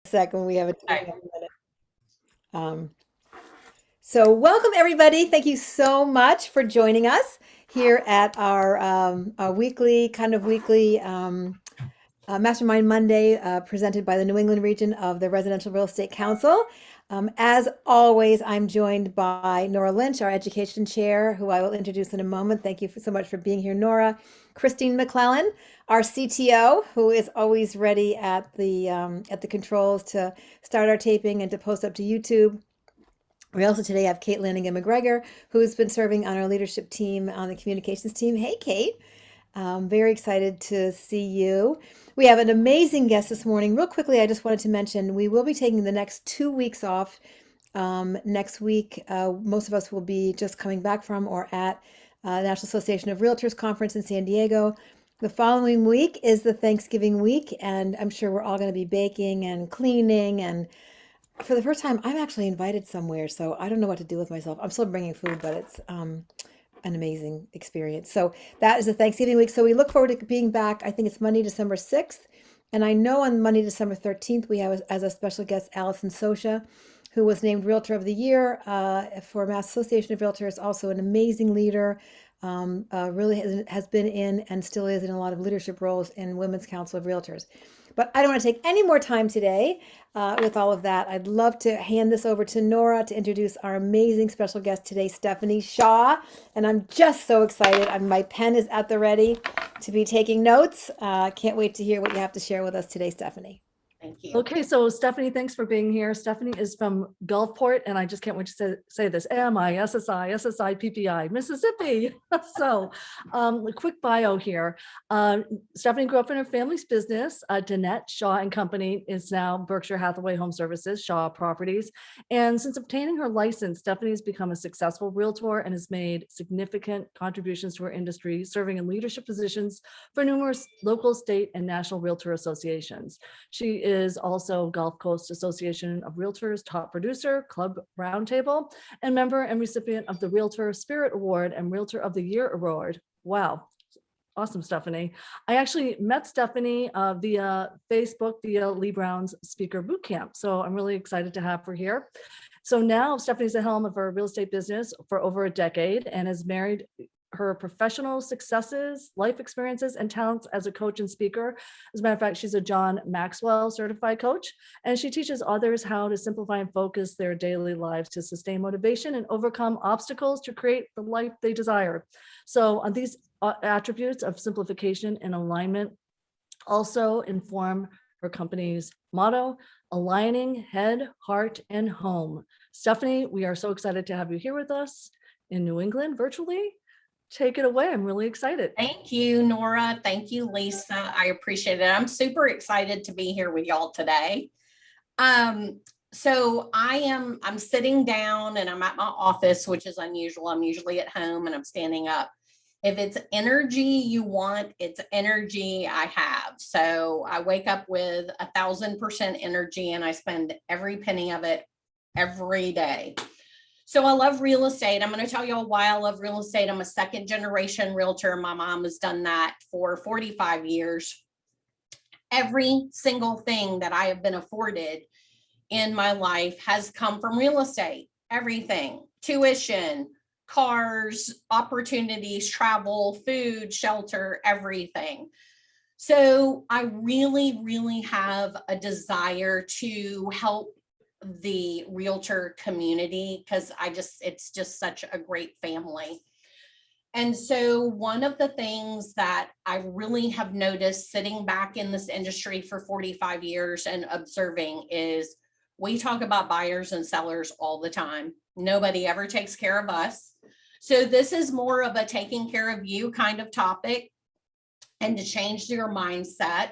sec when we have Okay. a minute. Um, so welcome everybody. Thank you so much for joining us here at our weekly Mastermind Monday presented by the New England region of the Residential Real Estate Council. As always, I'm joined by Nora Lynch, our education chair, who I will introduce in a moment. Thank you so much for being here, Nora. Christine McClellan, our CTO, who is always ready at the controls to start our taping and to post up to YouTube. We also today have Kate Lanigan McGregor, who's been serving on our leadership team, on the communications team. Hey, Kate. Very excited to see you. We have an amazing guest this morning. Real quickly, I just wanted to mention we will be taking the next 2 weeks off. Next week, most of us will be just coming back from or at the National Association of Realtors Conference in San Diego. The following week is the Thanksgiving week, and I'm sure we're all going to be baking and cleaning. And for the first time, I'm actually invited somewhere, so I don't know what to do with myself. I'm still bringing food, but it's an amazing experience. So that is the Thanksgiving week. So we look forward to being back. I think it's Monday, December 6th. And I know on Monday, December 13th, we have as a special guest Allison Sosha, who was named Realtor of the Year for Mass Association of Realtors, also an amazing leader, really has been in and still is in a lot of leadership roles in Women's Council of Realtors. But I don't want to take any more time today with all of that. I'd love to hand this over to Nora to introduce our amazing special guest today, Stephanie Shaw. And I'm just so excited. My pen is at the ready to be taking notes. Can't wait to hear what you have to share with us today, Stephanie. Thank you. Okay, so Stephanie, thanks for being here. Stephanie is from Gulfport, and I just can't wait to say this, MISSI, SSI, PPI, Mississippi. So a quick bio here. Stephanie grew up in her family's business. Danette Shaw and Company is now Berkshire Hathaway Home Services, Shaw Properties. And since obtaining her license, Stephanie has become a successful realtor and has made significant contributions to her industry, serving in leadership positions for numerous local, state, and national realtor associations. She is also Gulf Coast Association of Realtors top producer, Club Roundtable, and member and recipient of the Realtor Spirit Award and Realtor of the Year Award. Wow. Awesome, Stephanie. I actually met Stephanie via Facebook, via Lee Brown's Speaker Bootcamp. So I'm really excited to have her here. So now Stephanie's the helm of her real estate business for over a decade and has married her professional successes, life experiences, and talents as a coach and speaker. As a matter of fact, she's a John Maxwell certified coach, and she teaches others how to simplify and focus their daily lives to sustain motivation and overcome obstacles to create the life they desire. So on these attributes of simplification and alignment also inform her company's motto, aligning head, heart, and home. Stephanie, we are so excited to have you here with us in New England virtually. Take it away. I'm really excited. Thank you, Nora. Thank you, Lisa. I appreciate it. I'm super excited to be here with y'all today. So I'm sitting down and I'm at my office, which is unusual. I'm usually at home and I'm standing up. If it's energy you want, it's energy I have. So I wake up with 1,000% energy and I spend every penny of it every day. So I love real estate. I'm going to tell y'all why I love real estate. I'm a second generation realtor. My mom has done that for 45 years. Every single thing that I have been afforded in my life has come from real estate. Everything, tuition, cars, opportunities, travel, food, shelter, everything. So I really, really have a desire to help the realtor community because it's just such a great family. And so one of the things that I really have noticed sitting back in this industry for 45 years and observing is we talk about buyers and sellers all the time. Nobody ever takes care of us. So this is more of a taking care of you kind of topic and to change your mindset.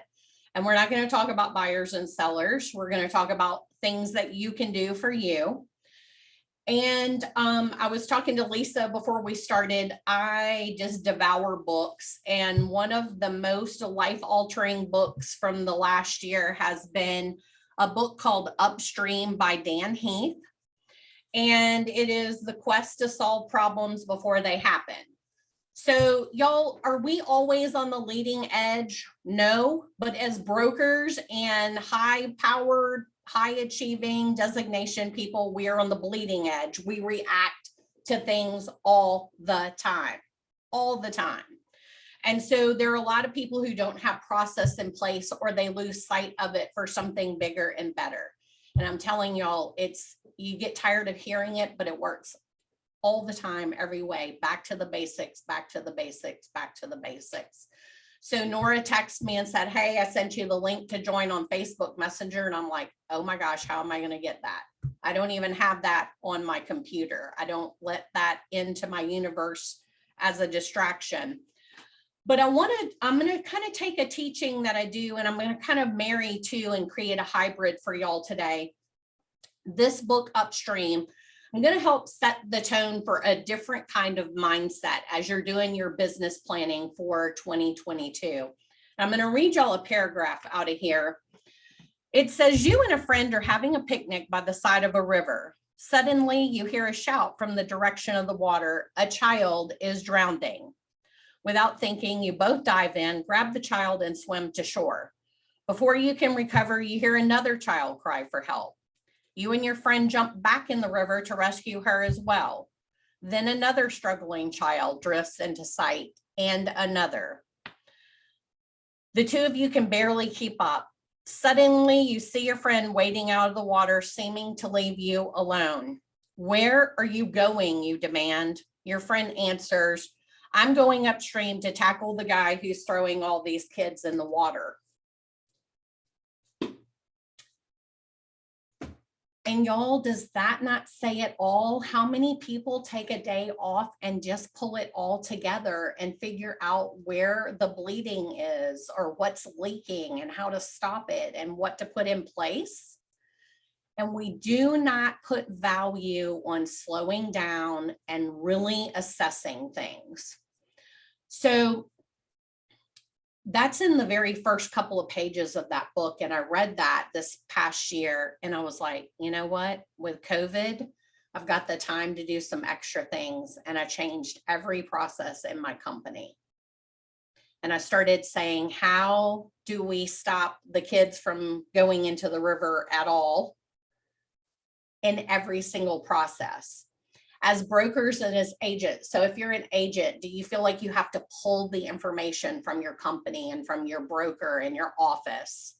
And we're not going to talk about buyers and sellers. We're going to talk about things that you can do for you. And I was talking to Lisa before we started. I just devour books. And one of the most life-altering books from the last year has been a book called Upstream by Dan Heath. And it is the quest to solve problems before they happen. So y'all, are we always on the leading edge? No, but as brokers and high-powered, high achieving designation people, we are on the bleeding edge. We react to things all the time, all the time. And so there are a lot of people who don't have process in place, or they lose sight of it for something bigger and better. And I'm telling y'all, you get tired of hearing it, but it works all the time, every way. Back to the basics, back to the basics, back to the basics. So Nora texted me and said, hey, I sent you the link to join on Facebook Messenger. And I'm like, oh my gosh, how am I going to get that? I don't even have that on my computer. I don't let that into my universe as a distraction. But I'm going to kind of take a teaching that I do, and I'm going to kind of marry to and create a hybrid for y'all today. This book, Upstream, I'm going to help set the tone for a different kind of mindset as you're doing your business planning for 2022. I'm going to read y'all a paragraph out of here. It says, you and a friend are having a picnic by the side of a river. Suddenly, you hear a shout from the direction of the water. A child is drowning. Without thinking, you both dive in, grab the child, and swim to shore. Before you can recover, you hear another child cry for help. You and your friend jump back in the river to rescue her as well. Then another struggling child drifts into sight, and another. The two of you can barely keep up. Suddenly, you see your friend wading out of the water, seeming to leave you alone. Where are you going, you demand. Your friend answers, I'm going upstream to tackle the guy who's throwing all these kids in the water. And y'all, does that not say it all? How many people take a day off and just pull it all together and figure out where the bleeding is, or what's leaking, and how to stop it, and what to put in place? And we do not put value on slowing down and really assessing things. So that's in the very first couple of pages of that book. And I read that this past year, and I was like, you know what, with COVID, I've got the time to do some extra things. And I changed every process in my company. And I started saying, how do we stop the kids from going into the river at all in every single process? As brokers and as agents. So if you're an agent, do you feel like you have to pull the information from your company and from your broker in your office?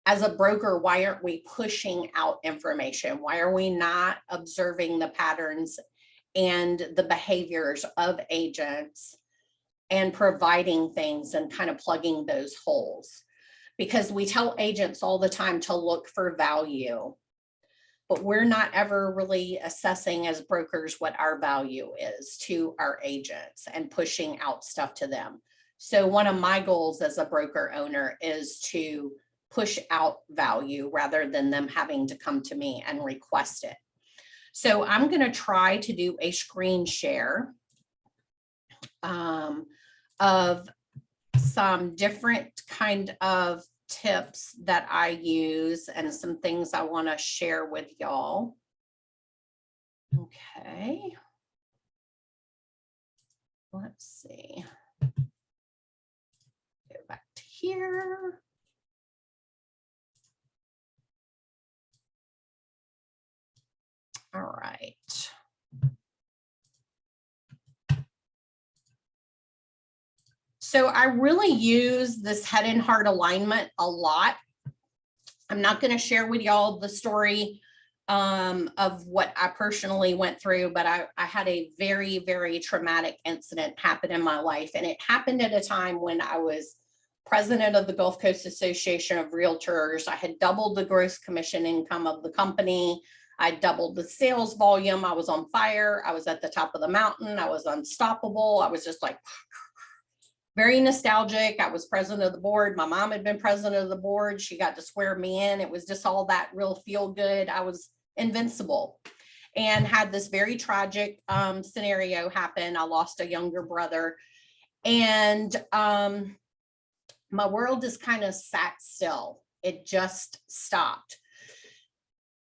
As a broker, why aren't we pushing out information? Why are we not observing the patterns and the behaviors of agents and providing things and kind of plugging those holes? Because we tell agents all the time to look for value, but we're not ever really assessing as brokers what our value is to our agents and pushing out stuff to them. So one of my goals as a broker owner is to push out value rather than them having to come to me and request it. So I'm going to try to do a screen share of some different kind of tips that I use and some things I want to share with y'all. Okay. Let's see. Go back to here. All right. So I really use this head and heart alignment a lot. I'm not going to share with y'all the story of what I personally went through, but I had a very, very traumatic incident happen in my life. And it happened at a time when I was president of the Gulf Coast Association of Realtors. I had doubled the gross commission income of the company. I doubled the sales volume. I was on fire. I was at the top of the mountain. I was unstoppable. I was just like, very nostalgic. I was president of the board. My mom had been president of the board. She got to swear me in. It was just all that real feel good. I was invincible, and had this very tragic scenario happen. I lost a younger brother, and my world just kind of sat still. It just stopped.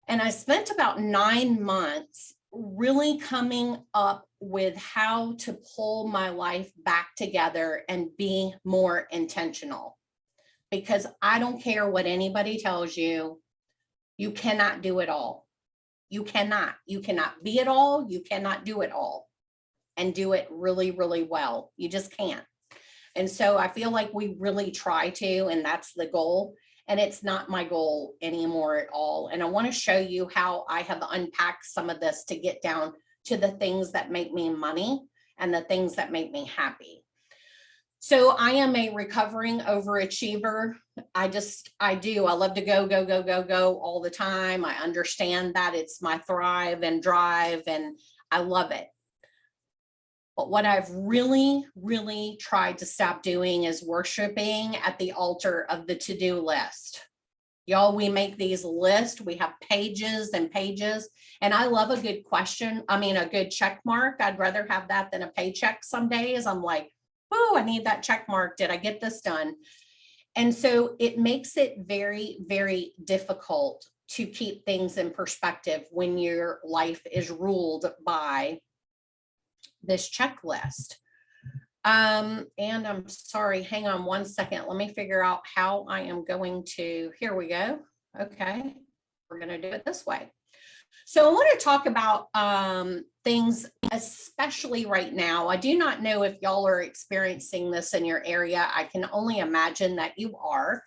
And I spent about 9 months really coming up with how to pull my life back together and be more intentional. Because I don't care what anybody tells you, You cannot do it all. You cannot be it all. You cannot do it all and do it really, really well. You just can't. And so I feel like we really try to, and that's the goal. And it's not my goal anymore at all. And I want to show you how I have unpacked some of this to get down to the things that make me money and the things that make me happy. So I am a recovering overachiever. I love to go all the time. I understand that it's my thrive and drive, and I love it. But what I've really, really tried to stop doing is worshiping at the altar of the to-do list. Y'all, we make these lists, we have pages and pages, and I love a good a good check mark. I'd rather have that than a paycheck some days. I'm like, oh, I need that check mark. Did I get this done? And so it makes it very, very difficult to keep things in perspective when your life is ruled by this checklist. And I'm sorry, hang on one second. Let me figure out how I am going to, here we go. Okay, we're going to do it this way. So I want to talk about things, especially right now. I do not know if y'all are experiencing this in your area. I can only imagine that you are.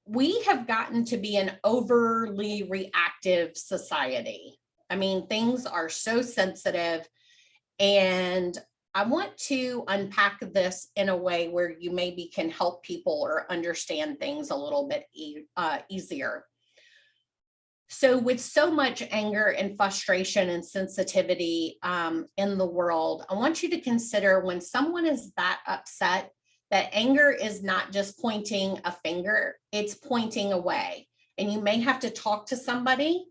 We have gotten to be an overly reactive society. I mean, things are so sensitive, and I want to unpack this in a way where you maybe can help people or understand things a little bit easier. So with so much anger and frustration and sensitivity in the world, I want you to consider when someone is that upset, that anger is not just pointing a finger, it's pointing away. And you may have to talk to somebody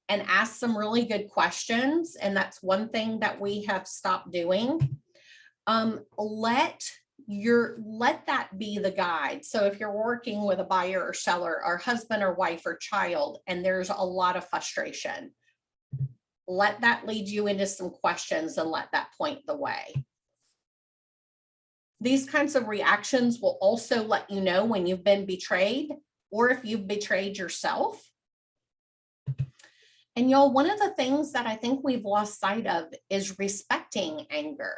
and ask some really good questions. And that's one thing that we have stopped doing. Let that be the guide. So if you're working with a buyer or seller or husband or wife or child, and there's a lot of frustration, let that lead you into some questions and let that point the way. These kinds of reactions will also let you know when you've been betrayed or if you've betrayed yourself. And y'all, one of the things that I think we've lost sight of is respecting anger.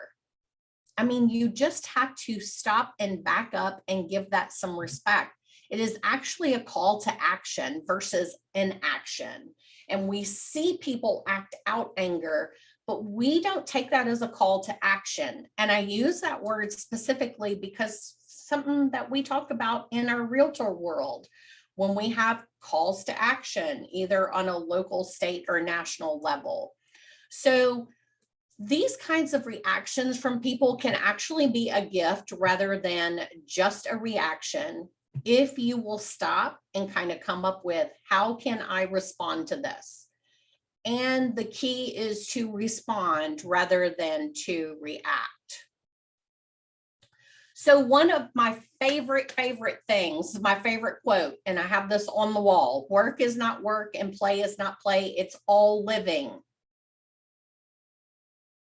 I mean, you just have to stop and back up and give that some respect. It is actually a call to action versus inaction. And we see people act out anger, but we don't take that as a call to action. And I use that word specifically because something that we talk about in our realtor world, when we have calls to action, either on a local, state, or national level. So these kinds of reactions from people can actually be a gift rather than just a reaction if you will stop and kind of come up with, how can I respond to this? And the key is to respond rather than to react. So one of my favorite things, my favorite quote, and I have this on the wall: work is not work and play is not play, it's all living.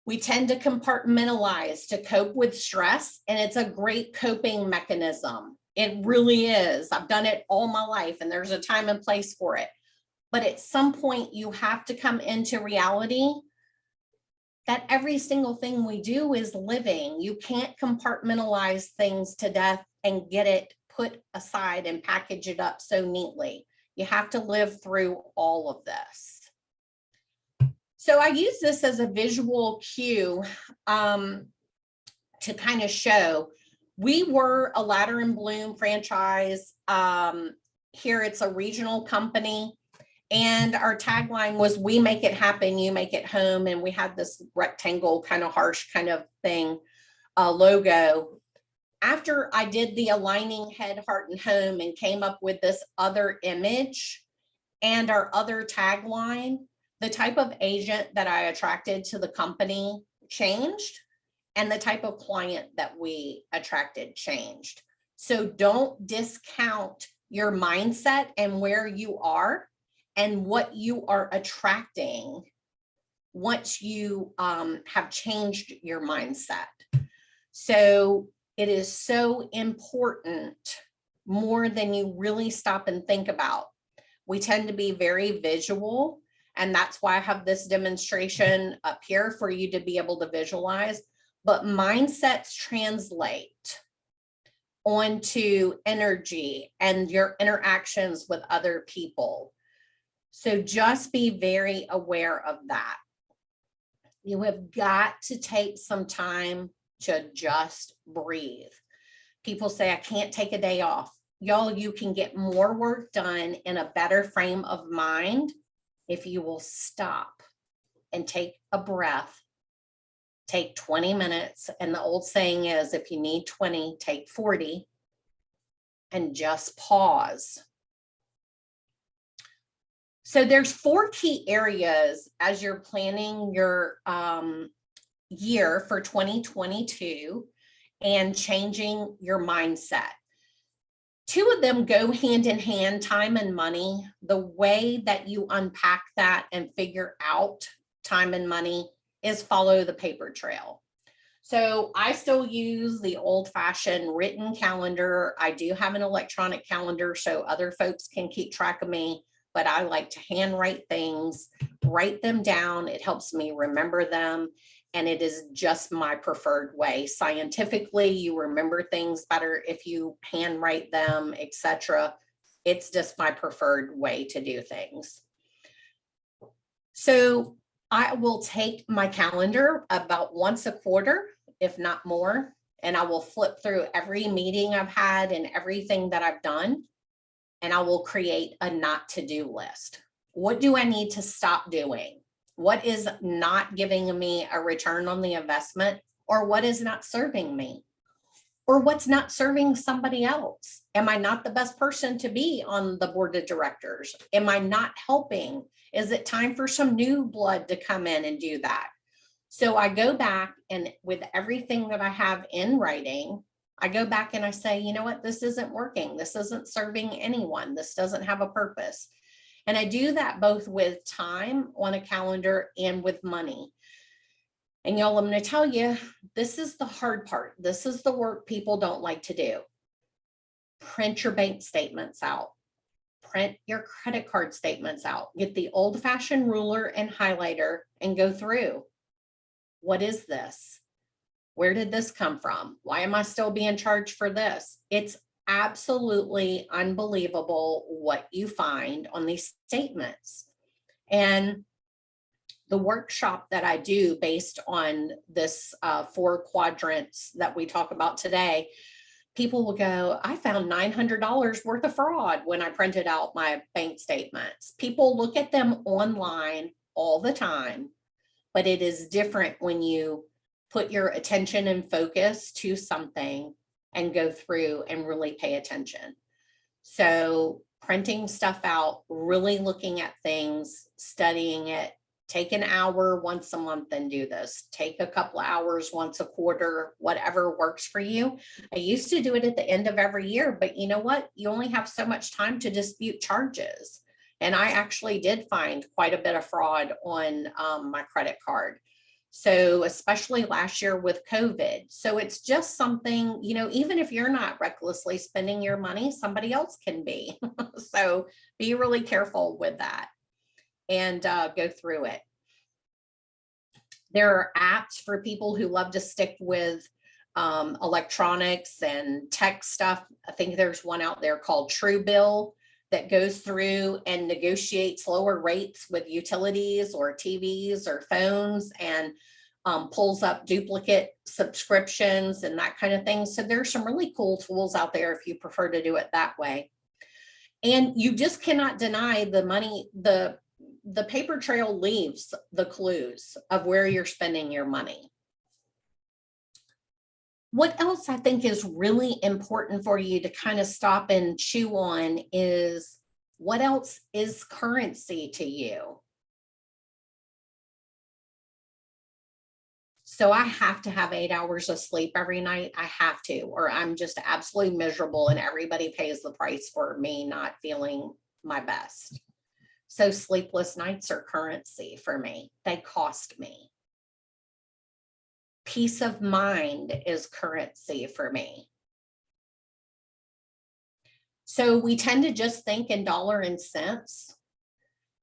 We tend to compartmentalize to cope with stress, and it's a great coping mechanism. It really is. I've done it all my life, and there's a time and place for it. But at some point, you have to come into reality that every single thing we do is living. You can't compartmentalize things to death and get it put aside and package it up so neatly. You have to live through all of this. So I use this as a visual cue to kind of show, we were a Ladder and Bloom franchise. Here it's a regional company. And our tagline was, we make it happen, you make it home. And we had this rectangle, kind of harsh kind of thing, logo. After I did the aligning head, heart, and home and came up with this other image and our other tagline, the type of agent that I attracted to the company changed, and the type of client that we attracted changed. So don't discount your mindset and where you are and what you are attracting once you have changed your mindset. So it is so important, more than you really stop and think about. We tend to be very visual, and that's why I have this demonstration up here for you to be able to visualize. But mindsets translate onto energy and your interactions with other people. So just be very aware of that. You have got to take some time to just breathe. People say, I can't take a day off. Y'all, you can get more work done in a better frame of mind if you will stop and take a breath, take 20 minutes. And the old saying is, if you need 20, take 40, and just pause. So there's 4 key areas as you're planning your year for 2022 and changing your mindset. 2 of them go hand in hand, time and money. The way that you unpack that and figure out time and money is follow the paper trail. So I still use the old-fashioned written calendar. I do have an electronic calendar so other folks can keep track of me, but I like to handwrite things, write them down. It helps me remember them. And it is just my preferred way. Scientifically, you remember things better if you handwrite them, etc. It's just my preferred way to do things. So I will take my calendar about once a quarter, if not more, and I will flip through every meeting I've had and everything that I've done, and I will create a not to do list. What do I need to stop doing? What is not giving me a return on the investment, or what is not serving me, or what's not serving somebody else? Am I not the best person to be on the board of directors? Am I not helping? Is it time for some new blood to come in and do that? So I go back, and with everything that I have in writing, I go back and I say, you know what, this isn't working. This isn't serving anyone. This doesn't have a purpose. And I do that both with time on a calendar and with money. And y'all, I'm going to tell you, this is the hard part. This is the work people don't like to do. Print your bank statements out. Print your credit card statements out. Get the old-fashioned ruler and highlighter and go through. What is this? Where did this come from? Why am I still being charged for this? It's absolutely unbelievable what you find on these statements. And the workshop that I do based on this 4 quadrants that we talk about today, people will go, I found $900 worth of fraud when I printed out my bank statements. People look at them online all the time, but it is different when you put your attention and focus to something and go through and really pay attention. So printing stuff out, really looking at things, studying it, take an hour once a month and do this. Take a couple of hours once a quarter, whatever works for you. I used to do it at the end of every year, but you know what? You only have so much time to dispute charges. And I actually did find quite a bit of fraud on my credit card. So especially last year with COVID. So it's just something, you know, even if you're not recklessly spending your money, somebody else can be. So be really careful with that and go through it. There are apps for people who love to stick with electronics and tech stuff. I think there's one out there called Truebill that goes through and negotiates lower rates with utilities or TVs or phones and pulls up duplicate subscriptions and that kind of thing. So there's some really cool tools out there if you prefer to do it that way. And you just cannot deny the money, the paper trail leaves the clues of where you're spending your money. What else I think is really important for you to kind of stop and chew on is what else is currency to you? So I have to have 8 hours of sleep every night. I have to, or I'm just absolutely miserable and everybody pays the price for me not feeling my best. So sleepless nights are currency for me. They cost me. Peace of mind is currency for me. So we tend to just think in dollar and cents,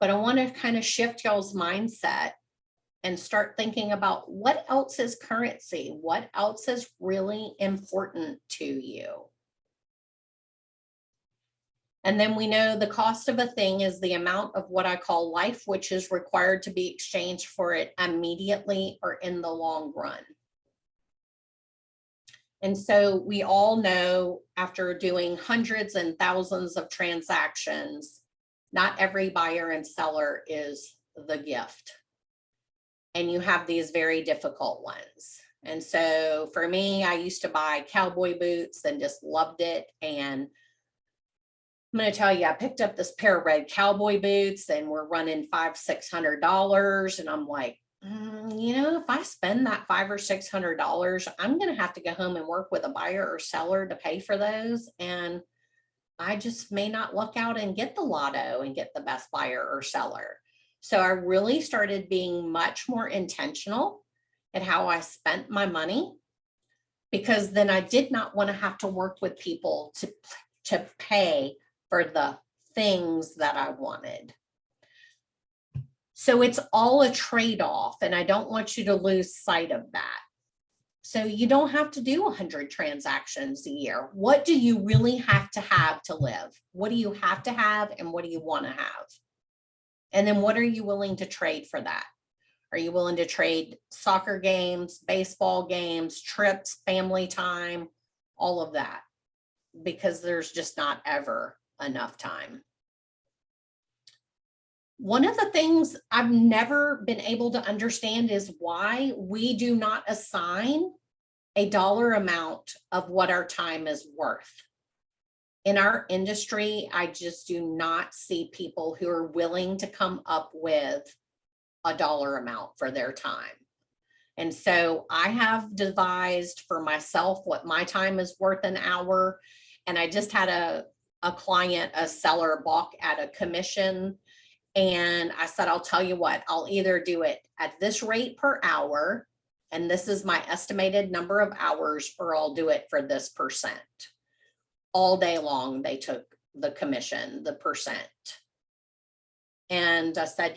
but I want to kind of shift y'all's mindset and start thinking about what else is currency? What else is really important to you? And then we know the cost of a thing is the amount of what I call life, which is required to be exchanged for it immediately or in the long run. And so we all know, after doing hundreds and thousands of transactions, not every buyer and seller is the gift. And you have these very difficult ones. And so for me, I used to buy cowboy boots and just loved it. And I'm going to tell you, I picked up this pair of red cowboy boots and we're running $500-600. And I'm like, if I spend that $500 or $600, I'm going to have to go home and work with a buyer or seller to pay for those. And I just may not luck out and get the lotto and get the best buyer or seller. So I really started being much more intentional at how I spent my money, because then I did not want to have to work with people to pay for the things that I wanted. So it's all a trade-off, and I don't want you to lose sight of that. So you don't have to do 100 transactions a year. What do you really have to live? What do you have to have, and what do you want to have? And then what are you willing to trade for that? Are you willing to trade soccer games, baseball games, trips, family time, all of that? Because there's just not ever enough time. One of the things I've never been able to understand is why we do not assign a dollar amount of what our time is worth. In our industry, I just do not see people who are willing to come up with a dollar amount for their time. And so I have devised for myself what my time is worth an hour. And I just had a client, a seller, balk at a commission. And I said, I'll tell you what, I'll either do it at this rate per hour, and this is my estimated number of hours, or I'll do it for this percent. All day long, they took the commission, the percent. And I said,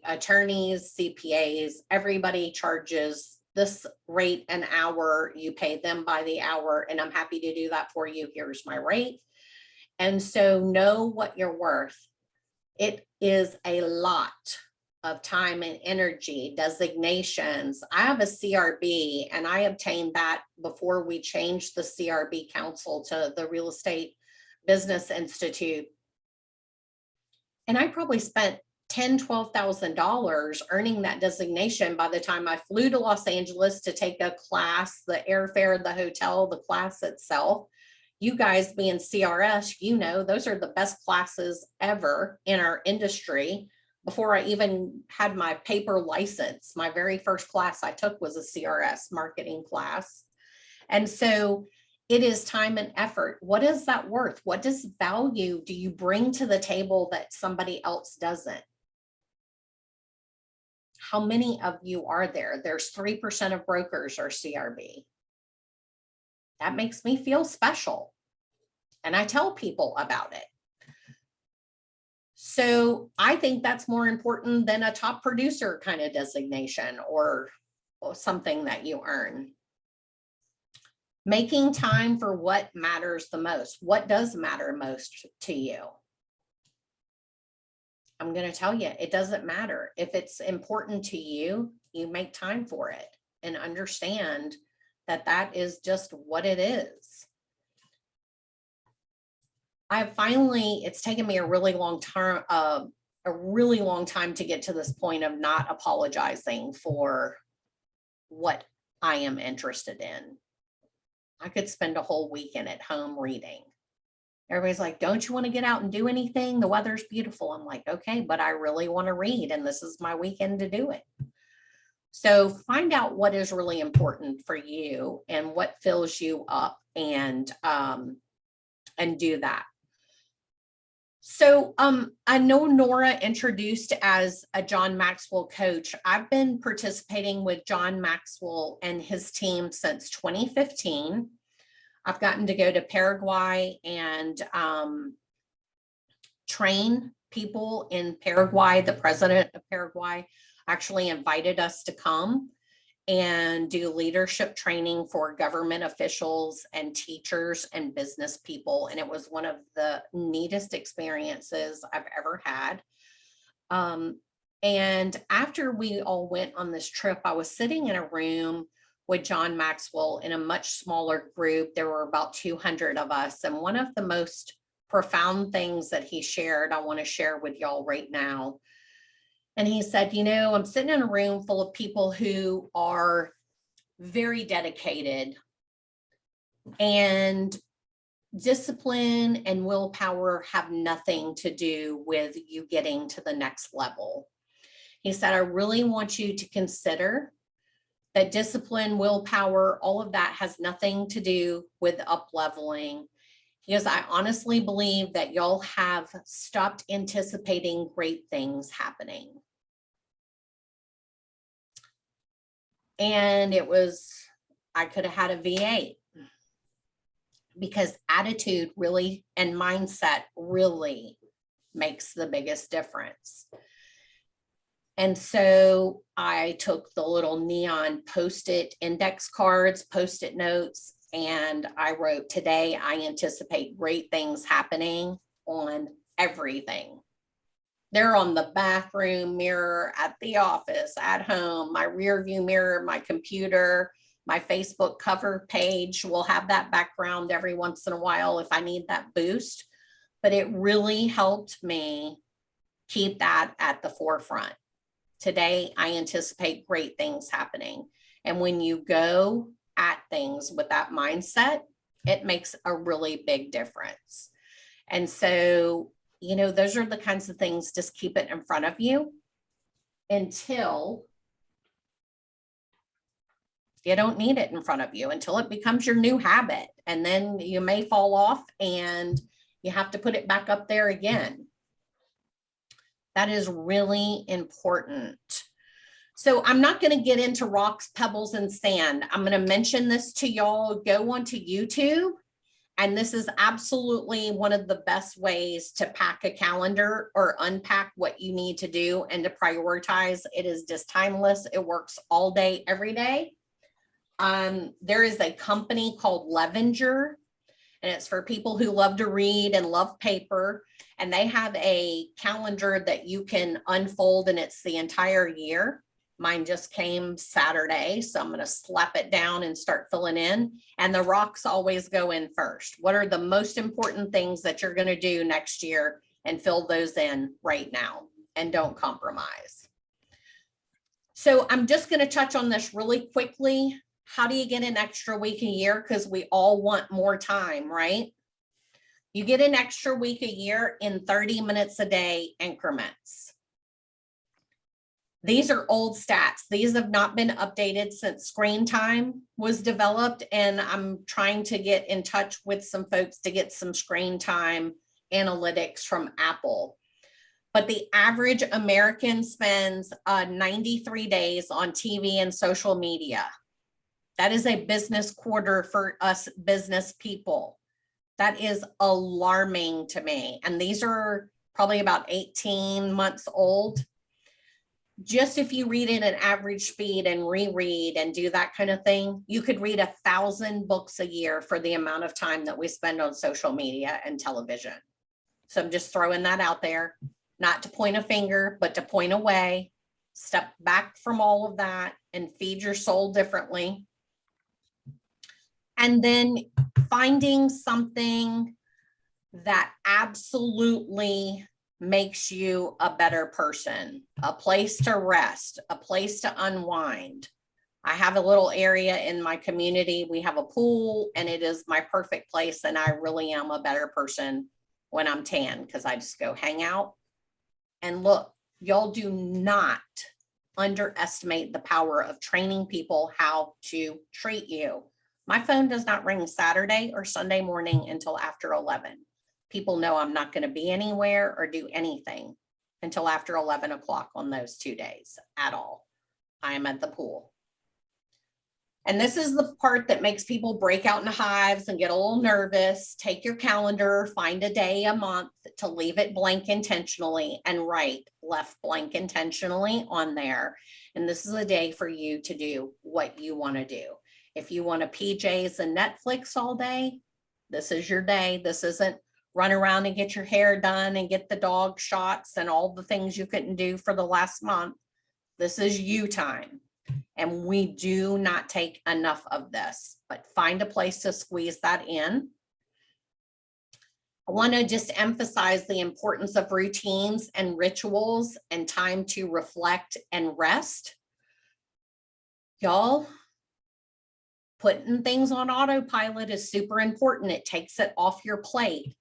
attorneys, CPAs, everybody charges this rate an hour. You pay them by the hour, and I'm happy to do that for you. Here's my rate. And so know what you're worth. It is a lot of time and energy, designations. I have a CRB, and I obtained that before we changed the CRB council to the Real Estate Business Institute. And I probably spent $10,000, $12,000 earning that designation by the time I flew to Los Angeles to take a class, the airfare, the hotel, the class itself. You guys being CRS, those are the best classes ever in our industry. Before I even had my paper license, my very first class I took was a CRS marketing class. And so it is time and effort. What is that worth? What does value do you bring to the table that somebody else doesn't? How many of you are there? There's 3% of brokers are CRB. That makes me feel special. And I tell people about it. So I think that's more important than a top producer kind of designation or something that you earn. Making time for what matters the most. What does matter most to you? I'm going to tell you, it doesn't matter. If it's important to you, you make time for it and understand that that is just what it is. It's taken me a really long time to get to this point of not apologizing for what I am interested in. I could spend a whole weekend at home reading. Everybody's like, don't you want to get out and do anything? The weather's beautiful. I'm like, okay, but I really want to read, and this is my weekend to do it. So find out what is really important for you and what fills you up, and do that. So I know Nora introduced as a John Maxwell coach. I've been participating with John Maxwell and his team since 2015. I've gotten to go to Paraguay and train people in Paraguay. The president of Paraguay actually invited us to come and do leadership training for government officials and teachers and business people. And it was one of the neatest experiences I've ever had. And after we all went on this trip, I was sitting in a room with John Maxwell in a much smaller group. There were about 200 of us. And one of the most profound things that he shared, I want to share with y'all right now. And he said, you know, I'm sitting in a room full of people who are very dedicated, and discipline and willpower have nothing to do with you getting to the next level. He said, I really want you to consider that discipline, willpower, all of that has nothing to do with up-leveling. Because I honestly believe that y'all have stopped anticipating great things happening. And it was, I could have had a V8, because attitude really and mindset really makes the biggest difference. And so I took the little neon post-it index cards, post-it notes, and I wrote, today I anticipate great things happening on everything. They're on the bathroom mirror, at the office, at home, my rear view mirror, my computer, my Facebook cover page will have that background every once in a while if I need that boost. But it really helped me keep that at the forefront. Today, I anticipate great things happening. And when you go at things with that mindset, it makes a really big difference. And so, you know, those are the kinds of things, just keep it in front of you until you don't need it in front of you, until it becomes your new habit. And then you may fall off and you have to put it back up there again. That is really important. So I'm not going to get into rocks, pebbles, and sand. I'm going to mention this to y'all. Go onto YouTube. And this is absolutely one of the best ways to pack a calendar or unpack what you need to do and to prioritize. It is just timeless. It works all day, every day. There is a company called Levenger, and it's for people who love to read and love paper. And they have a calendar that you can unfold, and it's the entire year. Mine just came Saturday, so I'm going to slap it down and start filling in. And the rocks always go in first. What are the most important things that you're going to do next year? And fill those in right now, and don't compromise. So I'm just going to touch on this really quickly. How do you get an extra week a year? Because we all want more time, right? You get an extra week a year in 30 minutes a day increments. These are old stats. These have not been updated since screen time was developed. And I'm trying to get in touch with some folks to get some screen time analytics from Apple. But the average American spends 93 days on TV and social media. That is a business quarter for us business people. That is alarming to me. And these are probably about 18 months old. Just if you read it at average speed and reread and do that kind of thing, you could read 1,000 books a year for the amount of time that we spend on social media and television. So I'm just throwing that out there, not to point a finger, but to point away, step back from all of that and feed your soul differently. And then finding something that absolutely makes you a better person, a place to rest, a place to unwind. I have a little area in my community. We have a pool, and it is my perfect place. And I really am a better person when I'm tan, because I just go hang out. And look, y'all do not underestimate the power of training people how to treat you. My phone does not ring Saturday or Sunday morning until after 11. People know I'm not going to be anywhere or do anything until after 11 o'clock on those 2 days at all. I am at the pool. And this is the part that makes people break out into hives and get a little nervous. Take your calendar, find a day a month to leave it blank intentionally and write left blank intentionally on there. And this is a day for you to do what you want to do. If you want to PJs and Netflix all day, this is your day. This isn't run around and get your hair done and get the dog shots and all the things you couldn't do for the last month. This is you time. And we do not take enough of this, but find a place to squeeze that in. I want to just emphasize the importance of routines and rituals and time to reflect and rest. Y'all, putting things on autopilot is super important. It takes it off your plate.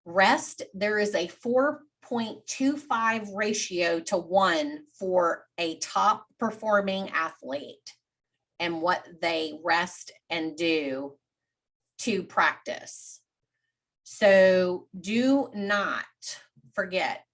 Rest, there is a 4.25 ratio to 1 for a top performing athlete and what they rest and do to practice. So do not forget,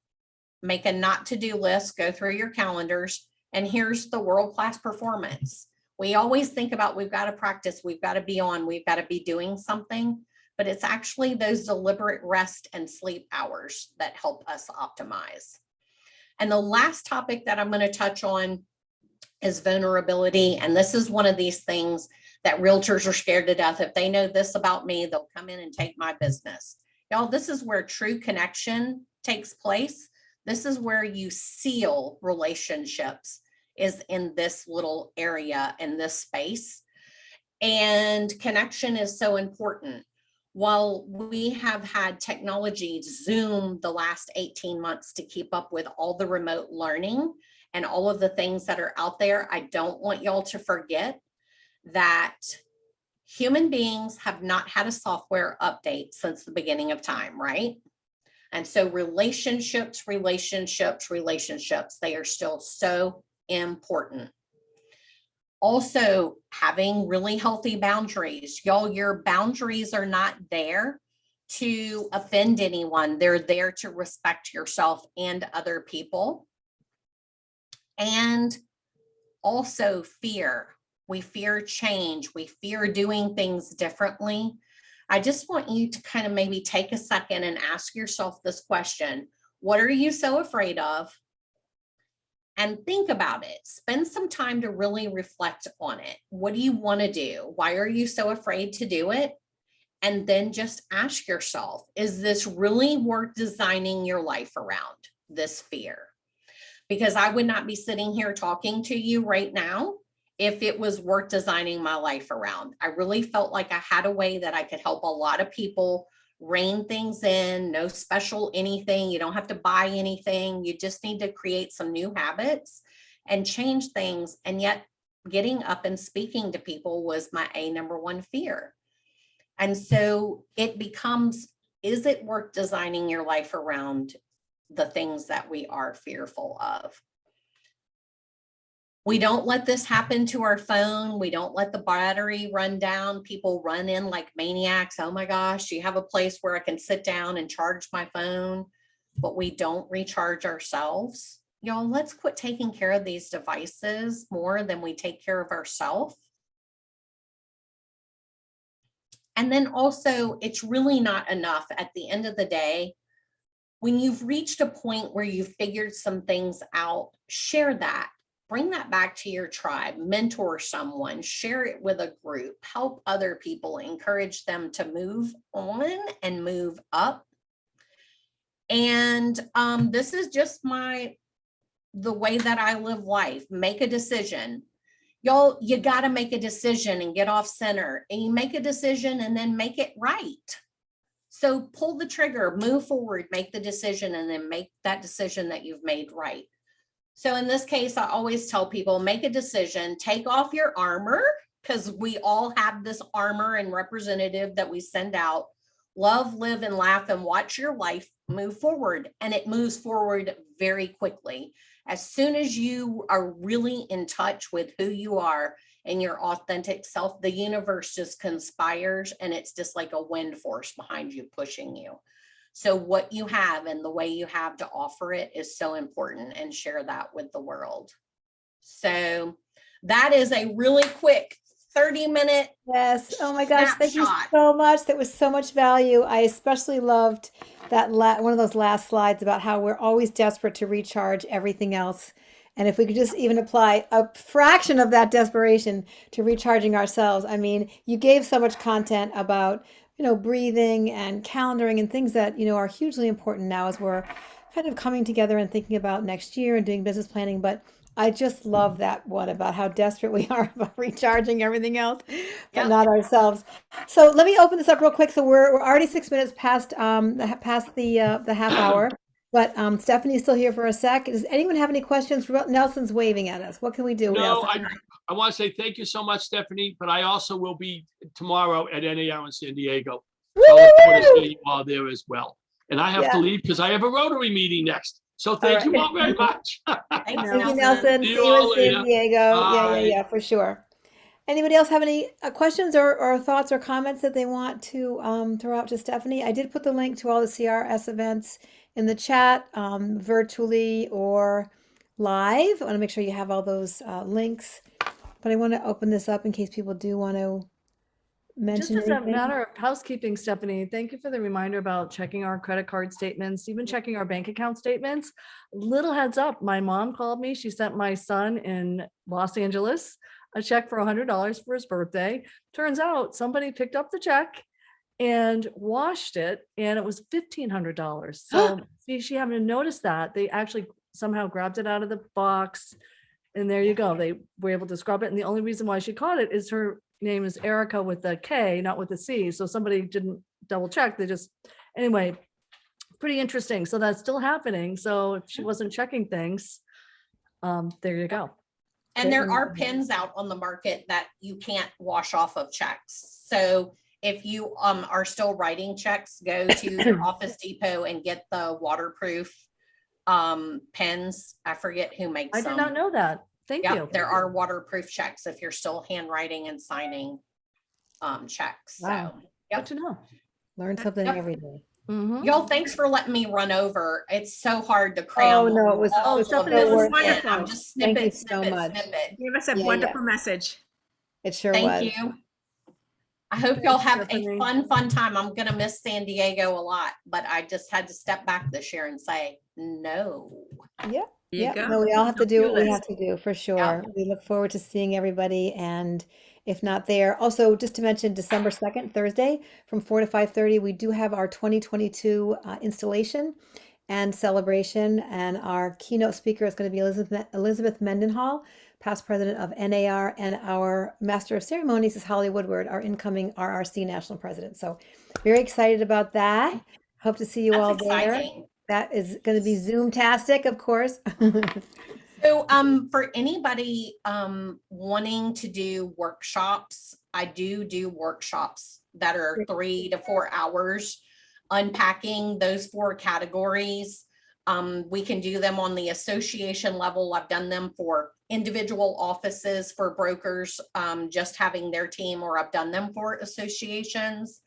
make a not to do list, go through your calendars, and here's the world-class performance. We always think about we've got to practice, we've got to be on, we've got to be doing something, but it's actually those deliberate rest and sleep hours that help us optimize. And the last topic that I'm going to touch on is vulnerability. And this is one of these things that realtors are scared to death. If they know this about me, they'll come in and take my business. Y'all, this is where true connection takes place. This is where you seal relationships, is in this little area, in this space. And connection is so important. While we have had technology, Zoom, the last 18 months to keep up with all the remote learning and all of the things that are out there, I don't want y'all to forget that human beings have not had a software update since the beginning of time, right? And so relationships, they are still so important. Also, having really healthy boundaries. Y'all, your boundaries are not there to offend anyone. They're there to respect yourself and other people. And also fear. We fear change. We fear doing things differently. I just want you to kind of maybe take a second and ask yourself this question. What are you so afraid of? And think about it. Spend some time to really reflect on it. What do you want to do? Why are you so afraid to do it? And then just ask yourself, is this really worth designing your life around, this fear? Because I would not be sitting here talking to you right now if it was worth designing my life around. I really felt like I had a way that I could help a lot of people rein things in, no special anything. You don't have to buy anything. You just need to create some new habits and change things. And yet getting up and speaking to people was my number one fear. And so it becomes, is it worth designing your life around the things that we are fearful of? We don't let this happen to our phone. We don't let the battery run down. People run in like maniacs. Oh my gosh, do you have a place where I can sit down and charge my phone? But we don't recharge ourselves. Y'all, let's quit taking care of these devices more than we take care of ourselves. And then also, it's really not enough at the end of the day. When you've reached a point where you've figured some things out, share that. Bring that back to your tribe, mentor someone, share it with a group, help other people, encourage them to move on and move up. And this is just the way that I live life. Make a decision. Y'all, you got to make a decision and get off center, and you make a decision and then make it right. So pull the trigger, move forward, make the decision, and then make that decision that you've made right. So in this case, I always tell people, make a decision, take off your armor, because we all have this armor and representative that we send out. Love, live, and laugh, and watch your life move forward. And it moves forward very quickly. As soon as you are really in touch with who you are and your authentic self, the universe just conspires, and it's just like a wind force behind you, pushing you. So what you have and the way you have to offer it is so important, and share that with the world. So that is a really quick 30-minute Yes. Oh my gosh. Thank you snapshot. so much. That was so much value. I especially loved that one of those last slides about how we're always desperate to recharge everything else. And if we could just even apply a fraction of that desperation to recharging ourselves. I mean, you gave so much content about, breathing and calendaring and things that, are hugely important now as we're kind of coming together and thinking about next year and doing business planning. But I just love that one about how desperate we are about recharging everything else, but Yep. not ourselves. So let me open this up real quick. So we're already 6 minutes past the half hour, but Stephanie's still here for a sec. Does anyone have any questions? Nelson's waving at us. What can we do, No, Nelson? I want to say thank you so much, Stephanie, but I also will be tomorrow at NAR in San Diego. So I look forward to seeing you all there as well. And I have to leave because I have a Rotary meeting next. So thank you all very much. Thanks, Thank you, Nelson. See See you you all in San later. Diego. Bye. Yeah, for sure. Anybody else have any questions or thoughts or comments that they want to throw out to Stephanie? I did put the link to all the CRS events in the chat, virtually or live. I want to make sure you have all those links. But I want to open this up in case people do want to Just mention as a anything. matter of housekeeping, Stephanie, thank you for the reminder about checking our credit card statements, even checking our bank account statements. Little heads up, my mom called me. She sent my son in Los Angeles a check for $100 for his birthday. Turns out somebody picked up the check and washed it, and it was $1,500. So see, she hadn't noticed that. They actually somehow grabbed it out of the box, and there you go. They were able to scrub it. And the only reason why she caught it is her name is Erica with a K, not with a C. So somebody didn't double check. They just, anyway, pretty interesting. So that's still happening. So if she wasn't checking things, there you go. And there are pens out on the market that you can't wash off of checks. So if you are still writing checks, go to your Office Depot and get the waterproof pens. I forget who makes I them. did not know that. Thank you. There are waterproof checks if you're still handwriting and signing checks. Wow. So Good to know. Learn something Yep. every day. Mhm. y'all, thanks for letting me run over. It's so hard to cram. Oh, no, it was all of Stephanie, this it was in. wonderful. I'm just Thank you snippet, so snippet, much. snippet. Give us a Yeah, wonderful message. It sure was. Thank you. I hope y'all have Stephanie. a fun time. I'm gonna miss San Diego a lot, but I just had to step back this year and say no. Yeah. There you Yeah, go. no, we all have to do what we Fabulous. have to do for sure. We look forward to seeing everybody, and if not there, also just to mention December 2nd, Thursday, from 4 to 5:30, we do have our 2022 installation and celebration, and our keynote speaker is going to be Elizabeth Mendenhall, past president of NAR, and our master of ceremonies is Holly Woodward, our incoming RRC national president. So very excited about that. Hope to see you all That's there. exciting. That is going to be Zoom-tastic, of course. So for anybody wanting to do workshops, I do workshops that are 3 to 4 hours, unpacking those 4 categories. We can do them on the association level. I've done them for individual offices, for brokers, just having their team, or I've done them for associations.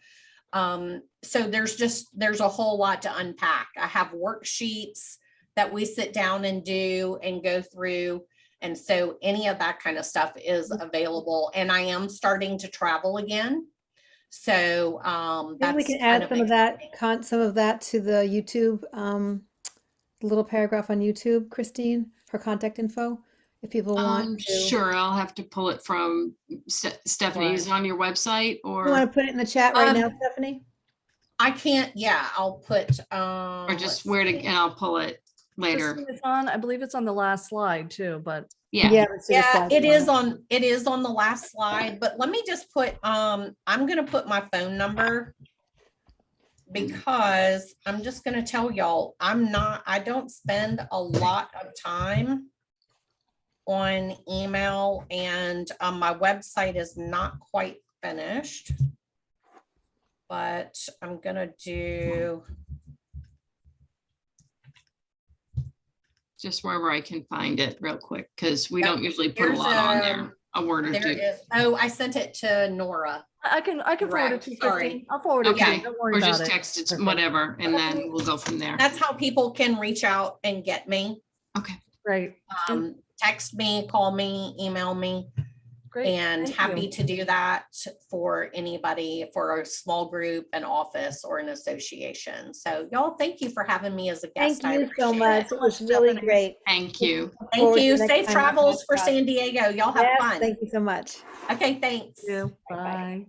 So there's a whole lot to unpack. I have worksheets that we sit down and do and go through. And so any of that kind of stuff is available. And I am starting to travel again. So Maybe we that's can add kind some of exciting. some of that to the YouTube, little paragraph on YouTube, Christine, her contact info, if people want to. Sure, I'll have to pull it from Stephanie. Is it on your website You or want to put it in the chat right now, Stephanie? I can't, yeah, I'll put, just where to, and I'll pull it later. Christine, it's on, I believe it's on the last slide too, but Yeah. let's do the yeah, slide it one. is on the last slide, but let me just put, I'm gonna put my phone number, because I'm just gonna tell y'all, I don't spend a lot of time on email, and my website is not quite finished. But I'm gonna do, Just wherever I can find it real quick, because we Yep. don't usually put a Here's, lot on there. A word or there two. is, oh, I sent it to Nora. I can forward it Correct, to you, sorry. Christine. I'll forward it to Okay, you. Don't worry or about just it. text it, Perfect. whatever, and then we'll go from there. That's how people can reach out and get me. Okay. Great. Text me, call me, email me. Great. And Thank happy you. to do that for anybody, for a small group, an office, or an association. So y'all, thank you for having me as a guest. Thank I you so appreciate much. it. It was really great. Thank you. Thank Forward to you. the next Safe time. travels for San Diego. Y'all have Yes, fun. thank you so much. Okay, thanks. Thank you. Bye-bye. Bye.